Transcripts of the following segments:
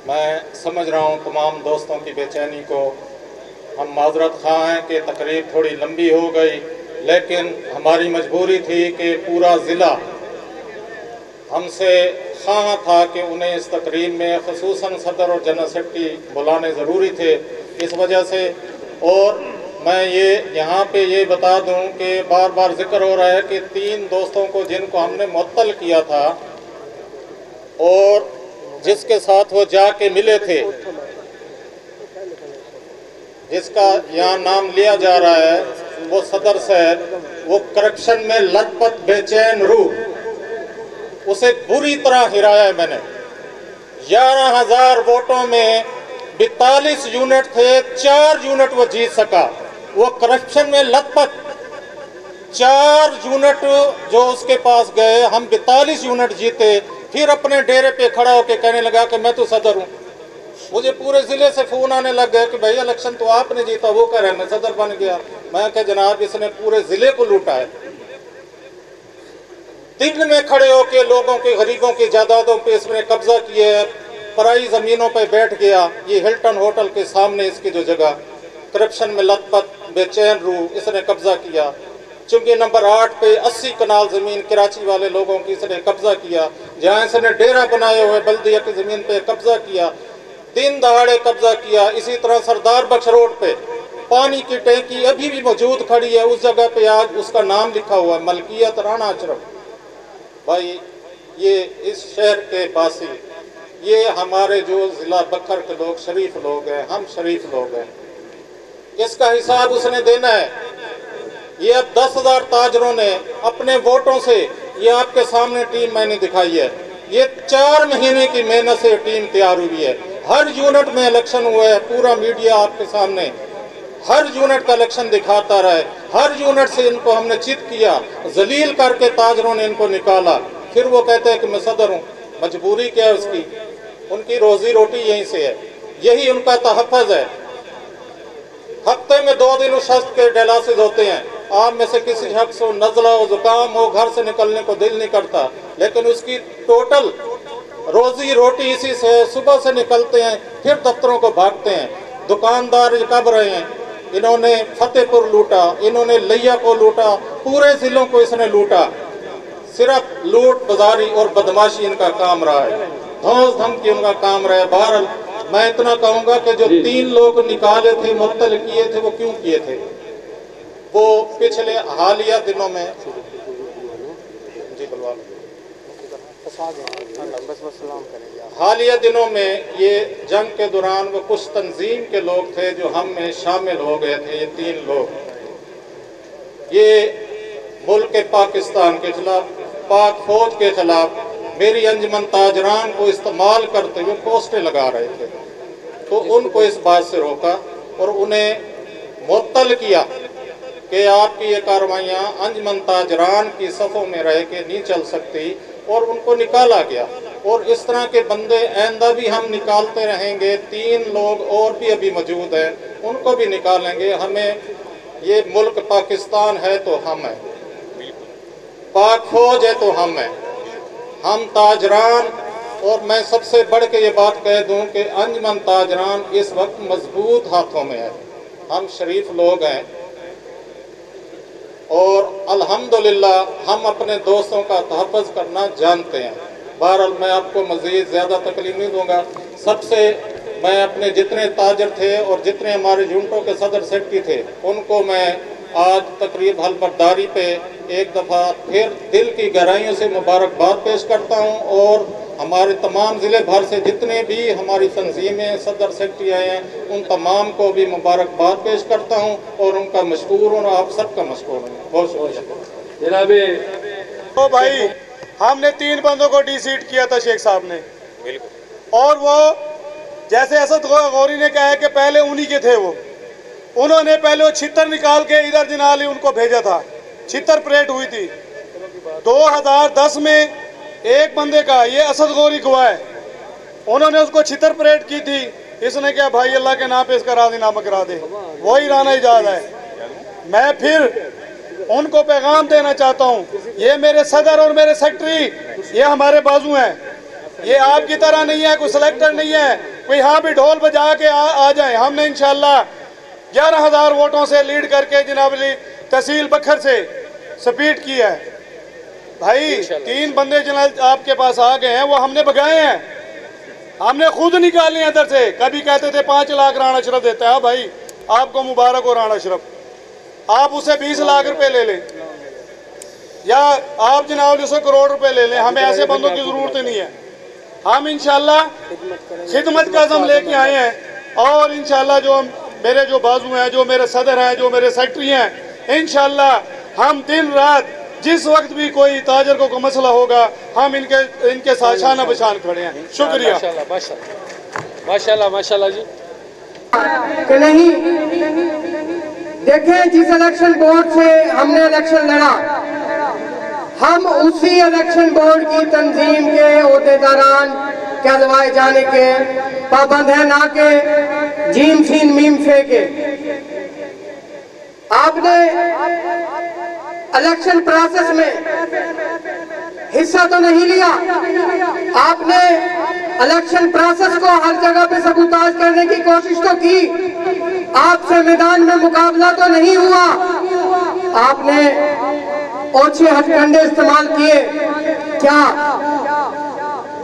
मैं समझ रहा हूँ तमाम दोस्तों की बेचैनी को। हम माजरत खां हैं कि तकरीब थोड़ी लंबी हो गई, लेकिन हमारी मजबूरी थी कि पूरा ज़िला हमसे ख़्वाह था कि उन्हें इस तकरीब में ख़ुसूसन सदर और जनरल सेक्रेटरी बुलाने ज़रूरी थे। इस वजह से और मैं यहाँ पे ये बता दूं कि बार बार जिक्र हो रहा है कि 3 दोस्तों को जिनको हमने मुअत्तल किया था और जिसके साथ वो जाके मिले थे, जिसका यहाँ नाम लिया जा रहा है, वो सदर साहब, वो करप्शन में लथपथ बेचैन रूह, उसे बुरी तरह हिराया है मैंने। 11,000 वोटों में 42 यूनिट थे, 4 यूनिट वो जीत सका। वो करप्शन में लथपथ 4 यूनिट जो उसके पास गए, हम 42 यूनिट जीते। फिर अपने डेरे पे खड़ा होकर कहने लगा कि मैं तो सदर हूँ। मुझे पूरे ज़िले से फ़ोन आने लग गए कि भाई इलेक्शन तो आपने जीता। वो कह रहे हैं मैं सदर बन गया। मैं कह जनाब इसने पूरे ज़िले को लूटा है। दिन में खड़े होकर लोगों के, गरीबों की जायदादों पे इसने कब्जा किए है, पराई ज़मीनों पे बैठ गया। ये हिल्टन होटल के सामने इसकी जो जगह, करप्शन में लथपथ बेचैन रूह, इसने कब्जा किया। चुंगी नंबर 8 पे 80 कनाल ज़मीन कराची वाले लोगों की इसने कब्जा किया। जहाँ इसने डेरा बनाए हुए बल्दिया की ज़मीन पे कब्जा किया, दिन दहाड़े कब्जा किया। इसी तरह सरदार बख्श रोड पे पानी की टैंकी अभी भी मौजूद खड़ी है, उस जगह पे आज उसका नाम लिखा हुआ है, मलकियत राणा अशरफ। भाई ये इस शहर के बासी, ये हमारे जो ज़िला बखर के लोग शरीफ लोग हैं, हम शरीफ लोग हैं, इसका हिसाब उसने देना है। ये अब 10,000 ताजरों ने अपने वोटों से, ये आपके सामने टीम मैंने दिखाई है, ये 4 महीने की मेहनत से टीम तैयार हुई है। हर यूनिट में इलेक्शन हुआ है, पूरा मीडिया आपके सामने हर यूनिट का इलेक्शन दिखाता रहा है। हर यूनिट से इनको हमने चित किया, जलील करके ताजरों ने इनको निकाला। फिर वो कहते हैं कि मैं सदर हूँ। मजबूरी क्या है उसकी? उनकी रोजी रोटी यहीं से है, यही उनका तहफ़्फ़ुज़ है। हफ्ते में 2 दिन उस शख्स के डायलिसिस होते हैं। आप में से किसी शख्स को नज़ला हो, जुकाम हो, घर से निकलने को दिल नहीं करता, लेकिन उसकी टोटल रोजी रोटी इसी से। सुबह से निकलते हैं, फिर दफ्तरों को भागते हैं। दुकानदार कब रहे हैं, इन्होंने फतेहपुर लूटा, इन्होंने लिया को लूटा, पूरे ज़िलों को इसने लूटा। सिर्फ लूट बाजारी और बदमाशी इनका काम रहा है, धौंस धमकी उनका काम रहा है। बहरहाल मैं इतना कहूँगा कि जो 3 लोग निकाले थे, मुअत्तल किए थे, वो क्यों किए थे? वो पिछले हालिया दिनों में हालिया दिनों में ये जंग के दौरान वो कुछ तंजीम के लोग थे जो हम में शामिल हो गए थे। ये 3 लोग, ये मुल्क पाकिस्तान के खिलाफ, पाक फौज के खिलाफ मेरी अंजुमन ताजरान को इस्तेमाल करते हुए पोस्टें लगा रहे थे। तो उनको इस बात से रोका और उन्हें मुअत्तल किया कि आपकी ये कार्रवाइयाँ अंजुमन ताजरान की सफ़ों में रह के नहीं चल सकती, और उनको निकाला गया। और इस तरह के बंदे आइंदा भी हम निकालते रहेंगे। 3 लोग और भी अभी मौजूद हैं, उनको भी निकालेंगे। हमें ये मुल्क पाकिस्तान है तो हम हैं, पाक फौज है तो हम हैं, हम ताजरान। और मैं सबसे बढ़ के ये बात कह दूं कि अंजुमन ताजरान इस वक्त मजबूत हाथों में है। हम शरीफ लोग हैं और अल्हम्दुलिल्लाह हम अपने दोस्तों का तहफ़्फ़ुज़ करना जानते हैं। बहरहाल मैं आपको मज़ीद ज़्यादा तकलीफ नहीं दूंगा। सबसे मैं अपने जितने ताजर थे और जितने हमारे यूनिटों के सदर सेक्रेटरी थे, उनको मैं आज तकरीब हलबर्दारी पे एक दफ़ा फिर दिल की गहराइयों से मुबारकबाद पेश करता हूँ। और हमारे तमाम ज़िले भर से जितने भी हमारी तंजीमें, सदर सेक्रेटरी आए हैं, उन तमाम को भी मुबारकबाद पेश करता हूँ और उनका मशकूर हूँ, आप सबका मशकूर हूँ। बहुत शुक्रिया जनाब। ओ भाई, हमने 3 बंदों को डिसीट किया था शेख साहब ने, और वो जैसे असद गौरी ने कहा है कि पहले उन्हीं के थे। वो उन्होंने पहले वो छितर निकाल के इधर जिनाली उनको भेजा था, छितर परेड हुई थी 2010 में। एक बंदे का, ये असद गौरी गवाह है, उन्होंने उसको छितर परेड की थी। इसने क्या भाई अल्लाह के नाम पे इसका राज़ीनामा करा दे, वही राना इजाज़ है। मैं फिर उनको पैगाम देना चाहता हूँ, ये मेरे सदर और मेरे सेक्रेटरी, ये हमारे बाजू हैं, ये आपकी तरह नहीं है, कोई सिलेक्टर नहीं है। वो यहाँ भी ढोल बजा के आ जाएं। हमने इंशाल्लाह 11,000 वोटों से लीड करके जनाब तहसील बखर से स्पीड की है। भाई 3 बंदे जनाब आपके पास आ गए हैं, वो हमने भगाए हैं, हमने खुद निकाले हैं इधर से। कभी कहते थे 5 लाख राणा अशरफ देता है। भाई आपको मुबारक हो राणा अशरफ, आप उसे 20 लाख रुपए ले लें या आप जनाब उसे करोड़ रुपए ले लें, हमें ऐसे बंदों की जरूरत नहीं है। हम इंशाल्लाह खिदमत का अज़म लेके आए हैं और इंशाल्लाह जो मेरे जो बाजू हैं, जो मेरे सदर हैं, जो मेरे सेक्रेटरी हैं, इंशाल्लाह हम दिन रात जिस वक्त भी कोई ताजर को मसला होगा हम इनके साथ शाना बशान खड़े हैं। शुक्रिया। माशाल्लाह माशाल्लाह जी। कि नहीं देखें, जिस इलेक्शन बोर्ड से हमने इलेक्शन लड़ा, हम उसी इलेक्शन बोर्ड की तंजीम के ओहदेदारान कहलवाए जाने के पाबंद है, ना के जीम सीन मीम से के। आपने इलेक्शन प्रोसेस में हिस्सा तो नहीं लिया, आपने इलेक्शन प्रोसेस को हर जगह पे सबूताज करने की कोशिश तो की, आपसे मैदान में मुकाबला तो नहीं हुआ, आपने ओछे हथकंडे इस्तेमाल किए। क्या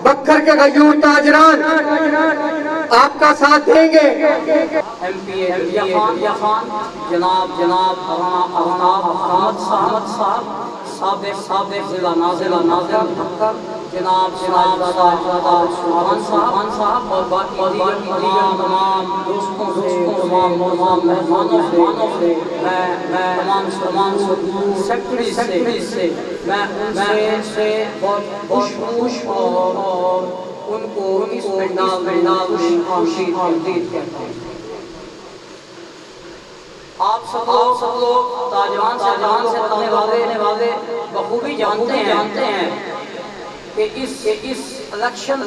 बखर के गयूर ताजरान आपका साथ देंगे? MP खान जनाब अहमद साहब जिला नाज़िर जनाब सुभान साहब और बाकी तमाम दोस्तों से, तमाम मेहमानों से, मैं तमाम सेक्रेटरी से मैं उनसे बहुत खुश और उनको इस पंडाल खुशी करता हूँ। आप सब लोग ताजवान से रहने वाले बखूबी जानते हैं कि इस इलेक्शन में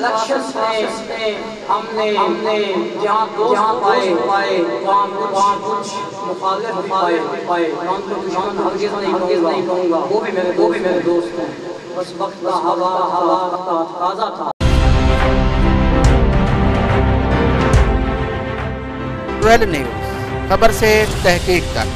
हमने जहाँ पाए वहाँ कुछ मुखालिफ पाए। उनको दुश्मन हरगिज़ नहीं कहूँगा, वो भी मेरे दोस्त हैं। बस वक्त का हवा ताज़ा था। ट्वेल्व न्यूज़, खबर से तहकीक तक।